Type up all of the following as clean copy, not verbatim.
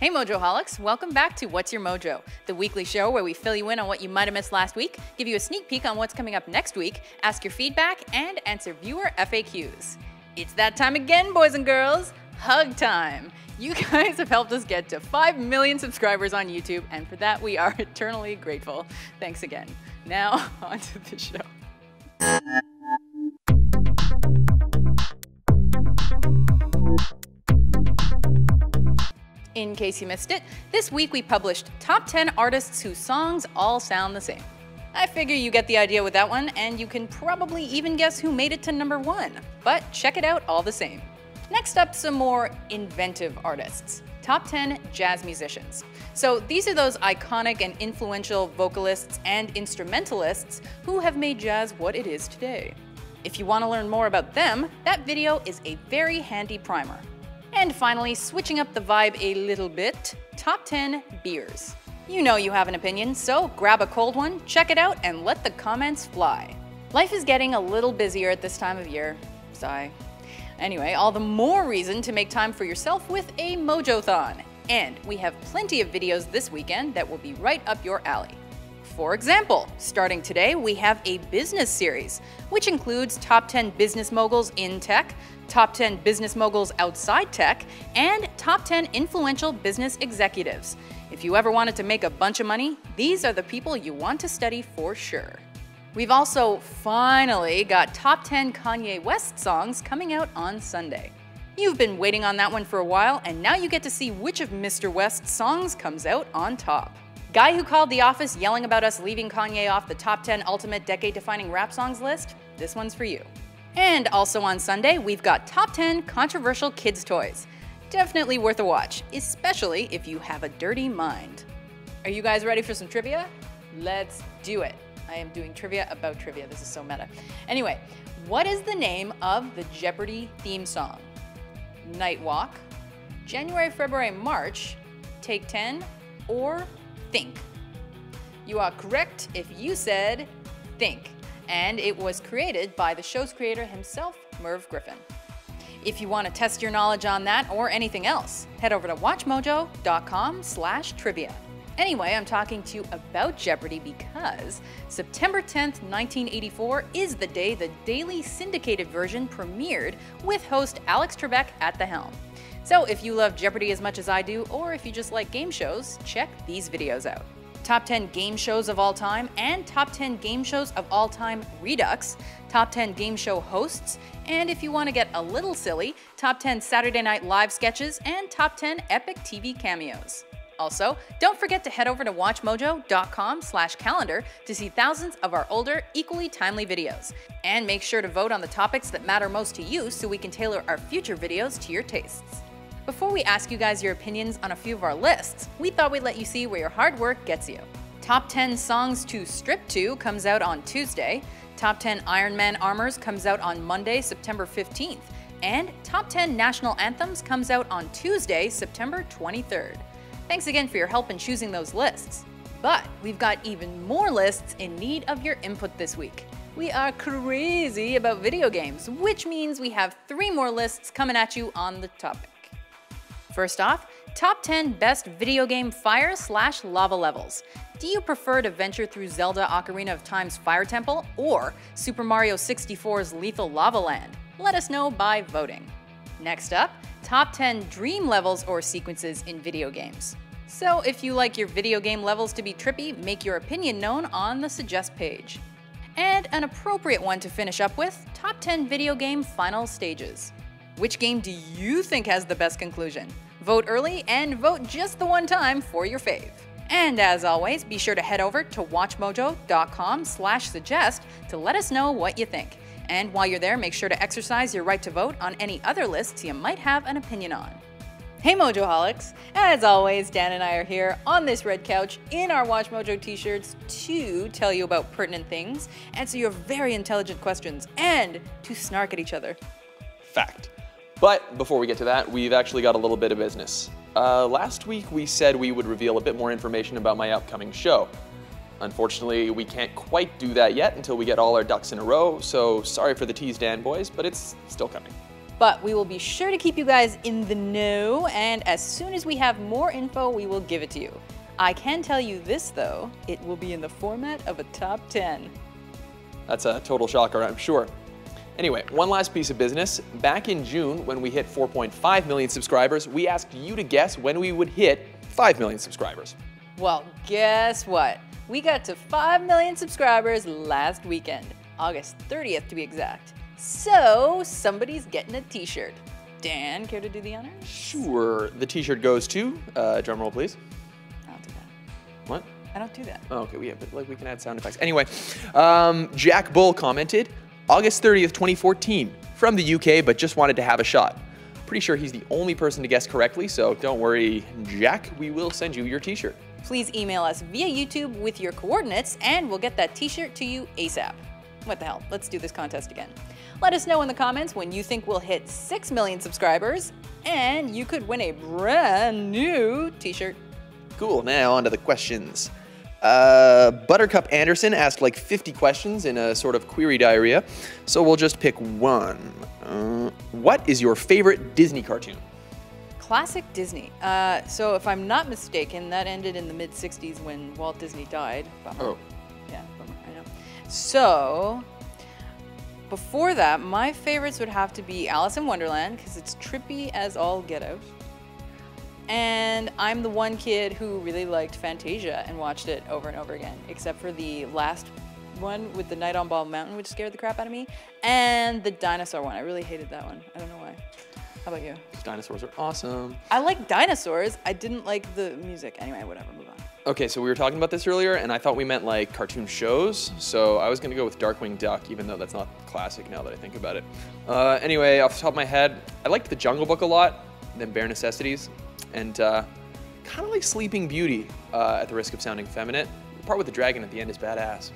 Hey Mojoholics, welcome back to What's Your Mojo, the weekly show where we fill you in on what you might have missed last week, give you a sneak peek on what's coming up next week, ask your feedback, and answer viewer FAQs. It's that time again, boys and girls, hug time. You guys have helped us get to 5 million subscribers on YouTube, and for that we are eternally grateful. Thanks again. Now, on to the show. In case you missed it, this week we published top 10 artists whose songs all sound the same. I figure you get the idea with that one, and you can probably even guess who made it to number 1, but check it out all the same. Next up, some more inventive artists. Top 10 jazz musicians. So these are those iconic and influential vocalists and instrumentalists who have made jazz what it is today. If you want to learn more about them, that video is a very handy primer. And finally, switching up the vibe a little bit, top 10 beers. You know you have an opinion, so grab a cold one, check it out, and let the comments fly. Life is getting a little busier at this time of year. Sigh. Anyway, all the more reason to make time for yourself with a Mojo-thon. And we have plenty of videos this weekend that will be right up your alley. For example, starting today, we have a business series, which includes top 10 business moguls in tech, top 10 business moguls outside tech, and top 10 influential business executives. If you ever wanted to make a bunch of money, these are the people you want to study for sure. We've also finally got top 10 Kanye West songs coming out on Sunday. You've been waiting on that one for a while, and now you get to see which of Mr. West's songs comes out on top. Guy who called The Office yelling about us leaving Kanye off the top 10 ultimate decade-defining rap songs list? This one's for you. And also on Sunday, we've got top 10 controversial kids' toys. Definitely worth a watch, especially if you have a dirty mind. Are you guys ready for some trivia? Let's do it. I am doing trivia about trivia. This is so meta. Anyway, what is the name of the Jeopardy theme song? Night Walk, January, February, March, Take 10, or Think? You are correct if you said Think. And it was created by the show's creator himself, Merv Griffin. If you want to test your knowledge on that or anything else, head over to WatchMojo.com/trivia. Anyway, I'm talking to you about Jeopardy because September 10th, 1984 is the day the daily syndicated version premiered with host Alex Trebek at the helm. So if you love Jeopardy as much as I do, or if you just like game shows, check these videos out. Top 10 game shows of all time, and top 10 game shows of all time redux, top 10 game show hosts, and if you want to get a little silly, top 10 Saturday Night Live sketches, and top 10 epic TV cameos. Also, don't forget to head over to WatchMojo.com/calendar to see thousands of our older, equally timely videos. And make sure to vote on the topics that matter most to you so we can tailor our future videos to your tastes. Before we ask you guys your opinions on a few of our lists, we thought we'd let you see where your hard work gets you. Top 10 Songs to Strip To comes out on Tuesday, Top 10 Iron Man Armors comes out on Monday, September 15th, and Top 10 National Anthems comes out on Tuesday, September 23rd. Thanks again for your help in choosing those lists. But we've got even more lists in need of your input this week. We are crazy about video games, which means we have 3 more lists coming at you on the topic. First off, top 10 best video game fire/lava levels. Do you prefer to venture through Zelda Ocarina of Time's Fire Temple or Super Mario 64's Lethal Lava Land? Let us know by voting. Next up, top 10 dream levels or sequences in video games. So if you like your video game levels to be trippy, make your opinion known on the suggest page. And an appropriate one to finish up with, top 10 video game final stages. Which game do you think has the best conclusion? Vote early and vote just the one time for your fave. And as always, be sure to head over to WatchMojo.com/suggest to let us know what you think. And while you're there, make sure to exercise your right to vote on any other lists you might have an opinion on. Hey Mojoholics! As always, Dan and I are here on this red couch in our WatchMojo t-shirts to tell you about pertinent things, answer your very intelligent questions, and to snark at each other. Fact. But before we get to that, we've actually got a little bit of business. Last week we said we would reveal a bit more information about my upcoming show. Unfortunately, we can't quite do that yet until we get all our ducks in a row, so sorry for the tease, Dan boys, but it's still coming. But we will be sure to keep you guys in the know, and as soon as we have more info, we will give it to you. I can tell you this though, it will be in the format of a top 10. That's a total shocker, I'm sure. Anyway, one last piece of business. Back in June, when we hit 4.5 million subscribers, we asked you to guess when we would hit 5 million subscribers. Well, guess what? We got to 5 million subscribers last weekend, August 30th to be exact. So, somebody's getting a t-shirt. Dan, care to do the honors? Sure. The t-shirt goes to, drum roll please. I don't do that. What? I don't do that. Oh, okay, but like we can add sound effects. Anyway, Jack Bull commented, August 30th, 2014, from the UK, but just wanted to have a shot. Pretty sure he's the only person to guess correctly, so don't worry, Jack, we will send you your t-shirt. Please email us via YouTube with your coordinates, and we'll get that t-shirt to you ASAP. What the hell, let's do this contest again. Let us know in the comments when you think we'll hit 6 million subscribers, and you could win a brand new t-shirt. Cool, now on to the questions. Buttercup Anderson asked like 50 questions in a sort of query diarrhea, so we'll just pick one. What is your favorite Disney cartoon? Classic Disney. So if I'm not mistaken, that ended in the mid-60s when Walt Disney died. Bummer. Oh. Yeah, bummer, I know. So, before that, my favorites would have to be Alice in Wonderland, because it's trippy as all get out. And I'm the one kid who really liked Fantasia and watched it over and over again, except for the last one with the Night on Bald Mountain, which scared the crap out of me, and the dinosaur one. I really hated that one. I don't know why. How about you? Dinosaurs are awesome. I like dinosaurs. I didn't like the music. Anyway, whatever, move on. Okay, so we were talking about this earlier, and I thought we meant like cartoon shows, so I was gonna go with Darkwing Duck, even though that's not classic now that I think about it. Anyway, off the top of my head, I liked The Jungle Book a lot, then Bare Necessities, and kind of like Sleeping Beauty, at the risk of sounding feminine. The part with the dragon at the end is badass.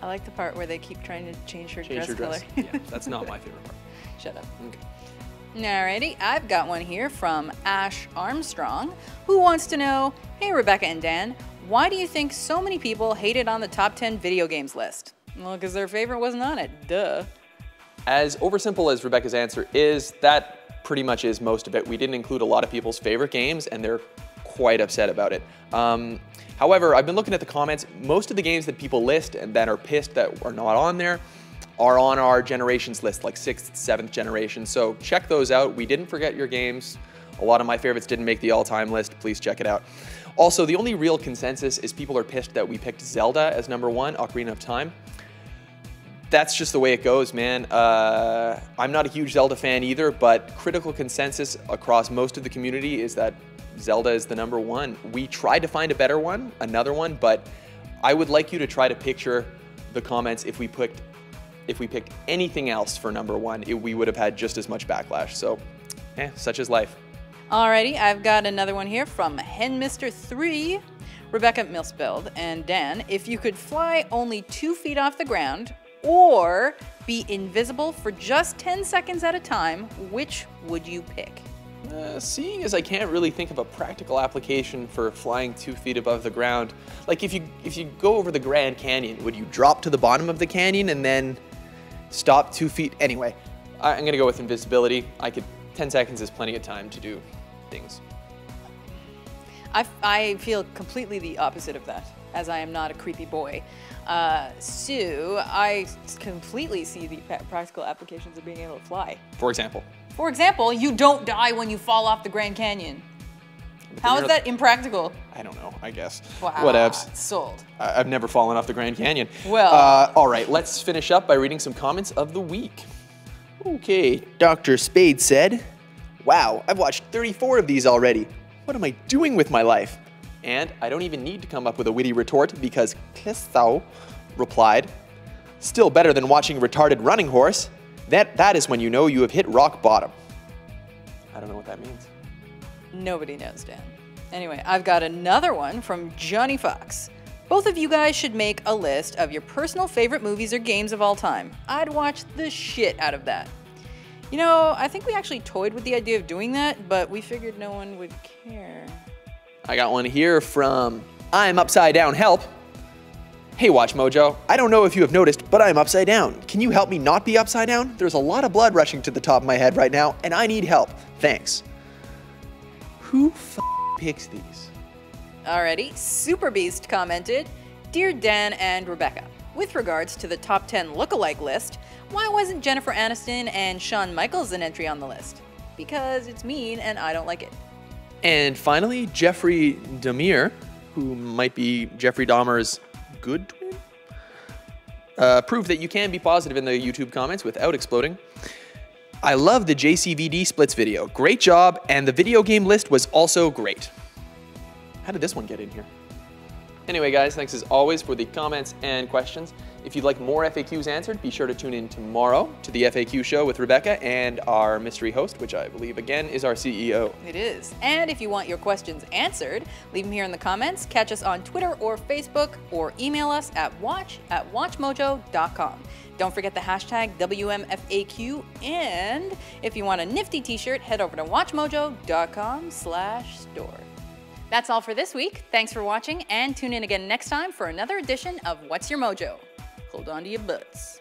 I like the part where they keep trying to change her dress color. Yeah, that's not my favorite part. Shut up. Okay. Alrighty, I've got one here from Ash Armstrong, who wants to know, hey Rebecca and Dan, why do you think so many people hated on the top 10 video games list? Well, because their favorite wasn't on it, duh. As oversimple as Rebecca's answer is, that pretty much is most of it. We didn't include a lot of people's favorite games, and they're quite upset about it. However, I've been looking at the comments. Most of the games that people list and that are pissed that are not on there are on our generations list, like 6th, 7th generation. So check those out. We didn't forget your games. A lot of my favorites didn't make the all-time list. Please check it out. Also, the only real consensus is people are pissed that we picked Zelda as #1, Ocarina of Time. That's just the way it goes, man. I'm not a huge Zelda fan either, but critical consensus across most of the community is that Zelda is the #1. We tried to find a better one, another one, but I would like you to try to picture the comments if we picked anything else for #1, we would have had just as much backlash. So, such is life. Alrighty, I've got another one here from Henmister3, Rebecca Milspeld, and Dan. If you could fly only 2 feet off the ground or be invisible for just 10 seconds at a time, which would you pick? Seeing as I can't really think of a practical application for flying 2 feet above the ground, like if you go over the Grand Canyon, would you drop to the bottom of the canyon and then stop 2 feet? Anyway, I'm gonna go with invisibility. 10 seconds is plenty of time to do things. I feel completely the opposite of that, as I am not a creepy boy. So I completely see the practical applications of being able to fly. For example? For example, you don't die when you fall off the Grand Canyon. How is that impractical? I don't know, I guess. Wow. Whatevs. Sold. I've never fallen off the Grand Canyon. Well. All right, let's finish up by reading some comments of the week. Okay, Dr.Spade said, wow, I've watched 34 of these already. What am I doing with my life? And I don't even need to come up with a witty retort because Clisau replied, still better than watching retarded running horse. That is when you know you have hit rock bottom. I don't know what that means. Nobody knows, Dan. Anyway, I've got another one from Johnny Fox. Both of you guys should make a list of your personal favorite movies or games of all time. I'd watch the shit out of that. You know, I think we actually toyed with the idea of doing that, but we figured no one would care. I got one here from I'm Upside Down Help. Hey WatchMojo, I don't know if you have noticed, but I'm upside down. Can you help me not be upside down? There's a lot of blood rushing to the top of my head right now, and I need help. Thanks. Who picks these? Alrighty, Superbeast commented, Dear Dan and Rebecca, with regards to the top 10 lookalike list, why wasn't Jennifer Aniston and Shawn Michaels an entry on the list? Because it's mean and I don't like it. And finally, Jeffrey Dahmere, who might be Jeffrey Dahmer's good twin, proved that you can be positive in the YouTube comments without exploding. I love the JCVD splits video. Great job, and the video game list was also great. How did this one get in here? Anyway, guys, thanks as always for the comments and questions. If you'd like more FAQs answered, be sure to tune in tomorrow to the FAQ show with Rebecca and our mystery host, which I believe, again, is our CEO. It is. And if you want your questions answered, leave them here in the comments, catch us on Twitter or Facebook, or email us at watch@WatchMojo.com. Don't forget the hashtag WMFAQ, and if you want a nifty t-shirt, head over to WatchMojo.com/store. That's all for this week. Thanks for watching, and tune in again next time for another edition of What's Your Mojo? Hold on to your butts.